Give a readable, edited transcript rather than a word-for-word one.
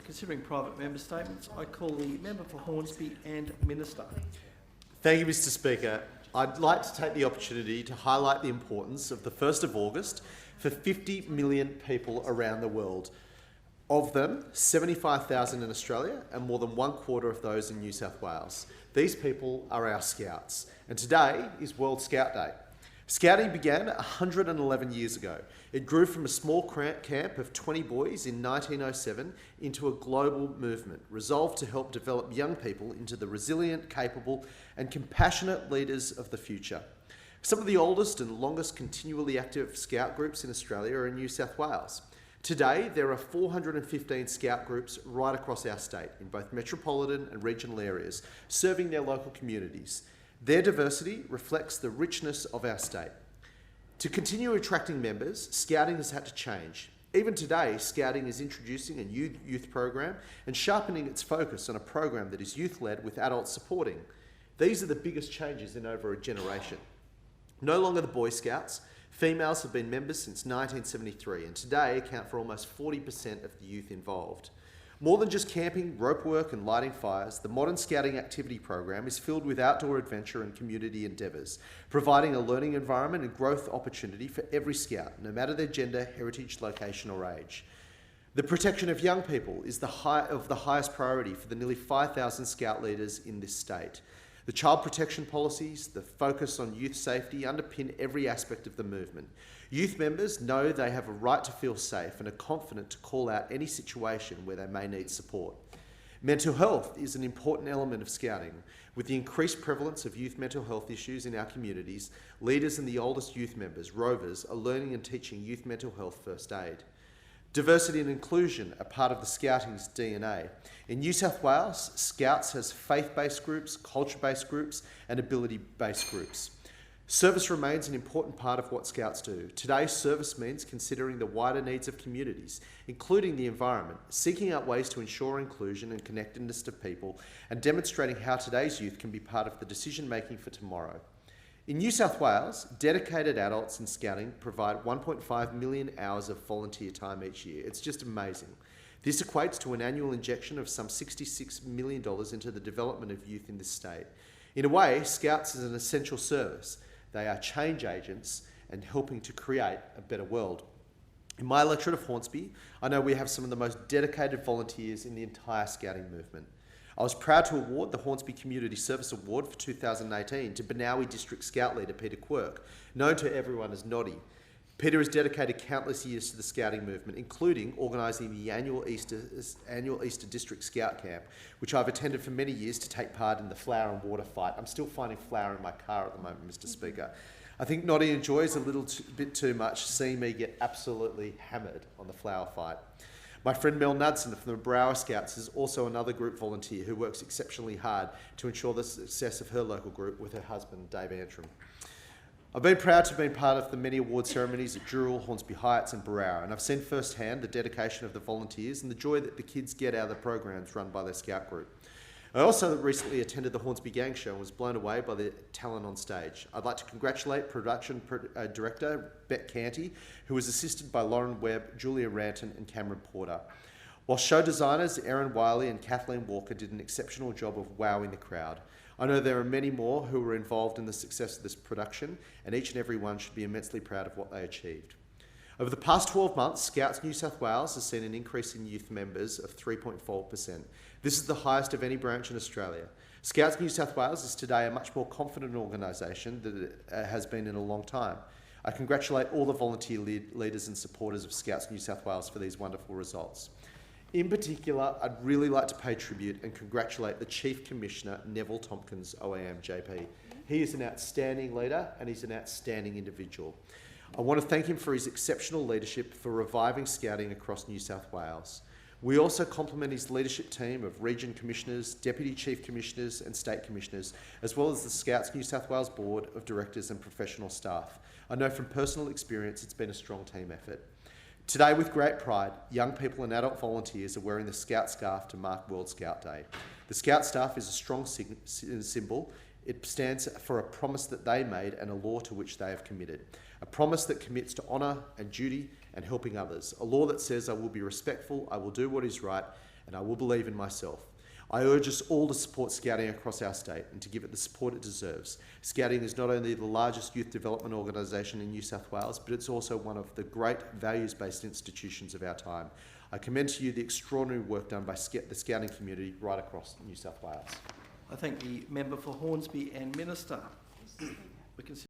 Considering private member statements, I call the member for Hornsby and Minister. Thank you, Mr Speaker. I'd like to take the opportunity to highlight the importance of the 1st of August for 50 million people around the world. Of them, 75,000 in Australia and more than 1/4 of those in New South Wales. These people are our Scouts, and today is World Scout Day. Scouting began 111 years ago. It grew from a small camp of 20 boys in 1907 into a global movement, resolved to help develop young people into the resilient, capable and compassionate leaders of the future. Some of the oldest and longest continually active Scout groups in Australia are in New South Wales. Today, there are 415 Scout groups right across our state in both metropolitan and regional areas, serving their local communities. Their diversity reflects the richness of our state. To continue attracting members, Scouting has had to change. Even today, Scouting is introducing a new youth program and sharpening its focus on a program that is youth-led with adults supporting. These are the biggest changes in over a generation. No longer the Boy Scouts, females have been members since 1973 and today account for almost 40% of the youth involved. More than just camping, rope work and lighting fires, the modern Scouting activity program is filled with outdoor adventure and community endeavours, providing a learning environment and growth opportunity for every Scout, no matter their gender, heritage, location or age. The protection of young people is the highest priority for the nearly 5,000 Scout leaders in this state. The child protection policies, the focus on youth safety underpin every aspect of the movement. Youth members know they have a right to feel safe and are confident to call out any situation where they may need support. Mental health is an important element of Scouting. With the increased prevalence of youth mental health issues in our communities, leaders and the oldest youth members, Rovers, are learning and teaching youth mental health first aid. Diversity and inclusion are part of the Scouting's DNA. In New South Wales, Scouts has faith-based groups, culture-based groups and ability-based groups. Service remains an important part of what Scouts do. Today, service means considering the wider needs of communities, including the environment, seeking out ways to ensure inclusion and connectedness to people, and demonstrating how today's youth can be part of the decision-making for tomorrow. In New South Wales, dedicated adults in Scouting provide 1.5 million hours of volunteer time each year. It's just amazing. This equates to an annual injection of some $66 million into the development of youth in this state. In a way, Scouts is an essential service. They are change agents and helping to create a better world. In my electorate of Hornsby, I know we have some of the most dedicated volunteers in the entire Scouting movement. I was proud to award the Hornsby Community Service Award for 2018 to Benowie District Scout Leader Peter Quirk, known to everyone as Noddy. Peter has dedicated countless years to the Scouting movement, including organising the annual Easter District Scout Camp, which I've attended for many years to take part in the flower and water fight. I'm still finding flour in my car at the moment, Mr Speaker. I think Noddy enjoys a little bit too much seeing me get absolutely hammered on the flower fight. My friend Mel Nudson from the Brower Scouts is also another group volunteer who works exceptionally hard to ensure the success of her local group with her husband, Dave Antrim. I've been proud to have been part of the many award ceremonies at Dural, Hornsby Heights and Brower, and I've seen firsthand the dedication of the volunteers and the joy that the kids get out of the programs run by their Scout group. I also recently attended the Hornsby Gang Show and was blown away by the talent on stage. I'd like to congratulate production director Bet Canty, who was assisted by Lauren Webb, Julia Ranton and Cameron Porter. While show designers Erin Wiley and Kathleen Walker did an exceptional job of wowing the crowd. I know there are many more who were involved in the success of this production, and each and every one should be immensely proud of what they achieved. Over the past 12 months, Scouts New South Wales has seen an increase in youth members of 3.4%. This is the highest of any branch in Australia. Scouts New South Wales is today a much more confident organisation than it has been in a long time. I congratulate all the volunteer leaders and supporters of Scouts New South Wales for these wonderful results. In particular, I'd really like to pay tribute and congratulate the Chief Commissioner, Neville Tompkins, OAM JP. He is an outstanding leader and he's an outstanding individual. I want to thank him for his exceptional leadership for reviving Scouting across New South Wales. We also compliment his leadership team of Region Commissioners, Deputy Chief Commissioners and State Commissioners, as well as the Scouts New South Wales Board of Directors and professional staff. I know from personal experience it's been a strong team effort. Today, with great pride, young people and adult volunteers are wearing the Scout scarf to mark World Scout Day. The Scout staff is a strong symbol. It stands for a promise that they made and a law to which they have committed. A promise that commits to honour and duty and helping others. A law that says I will be respectful, I will do what is right, and I will believe in myself. I urge us all to support Scouting across our state and to give it the support it deserves. Scouting is not only the largest youth development organisation in New South Wales, but it's also one of the great values-based institutions of our time. I commend to you the extraordinary work done by the Scouting community right across New South Wales. I thank the member for Hornsby and Minister. We can